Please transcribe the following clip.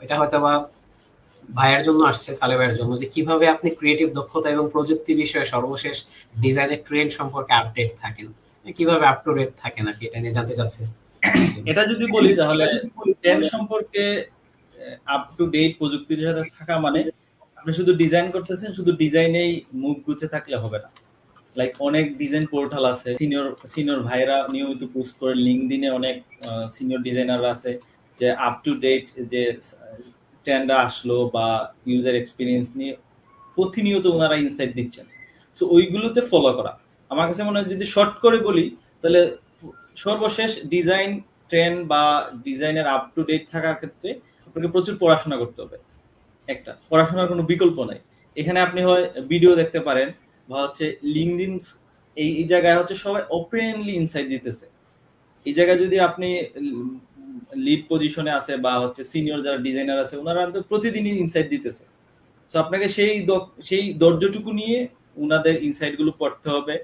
এটা হয়তোবা ভাইয়ের জন্য আসছে, সালে ভাইয়ের জন্য, যে কিভাবে আপনি ক্রিয়েটিভ দক্ষতা এবং প্রযুক্তি বিষয়ে সর্বশেষ ডিজাইনের ট্রেন্ড সম্পর্কে আপডেট থাকেন, কিভাবে আপ টু ডেট থাকেন আর কি, এটা নিয়ে জানতে চাচ্ছি। এটা যদি বলি তাহলে ট্রেন্ড সম্পর্কে আপ টু ডেট প্রযুক্তির সাথে থাকা মানে আপনি শুধু ডিজাইন করতেছেন, শুধু ডিজাইনেই মুখ গুছে থাকলে হবে না। লাইক অনেক ডিজাইন পোর্টাল আছে, সিনিয়র ভাইরা নিয়মিত পোস্ট করে, লিঙ্কডইনে অনেক সিনিয়র ডিজাইনাররা আছে যে আপ টু ডেট যে ট্রেন্ড আসলো বা ইউজার এক্সপিরিয়েন্স নিয়ে প্রতিনিয়ত ওনারা ইনসাইট দিচ্ছেন। সো ওইগুলোতে ফলো করা আমার কাছে মনে হয়, যদি শর্ট করে বলি তাহলে সর্বশেষ ডিজাইন ট্রেন্ড বা ডিজাইনের আপ টু ডেট থাকার ক্ষেত্রে আপনাকে প্রচুর পড়াশোনা করতে হবে। একটা পড়াশোনার কোনো বিকল্প নাই। এখানে আপনি হয় ভিডিও দেখতে পারেন বা হচ্ছে লিঙ্কডইন, এই জায়গায় হচ্ছে সবাই ওপেনলি ইনসাইট দিতেছে। এই জায়গায় যদি আপনি লিড পজিশনে আছে বা হচ্ছে সিনিয়র যারা ডিজাইনার আছে, ওনারা তো প্রতিদিনই ইনসাইট দিতেছে। সো আপনাকে সেই ধৈর্যটুকু নিয়ে ওনাদের ইনসাইট গুলো পড়তে হবে,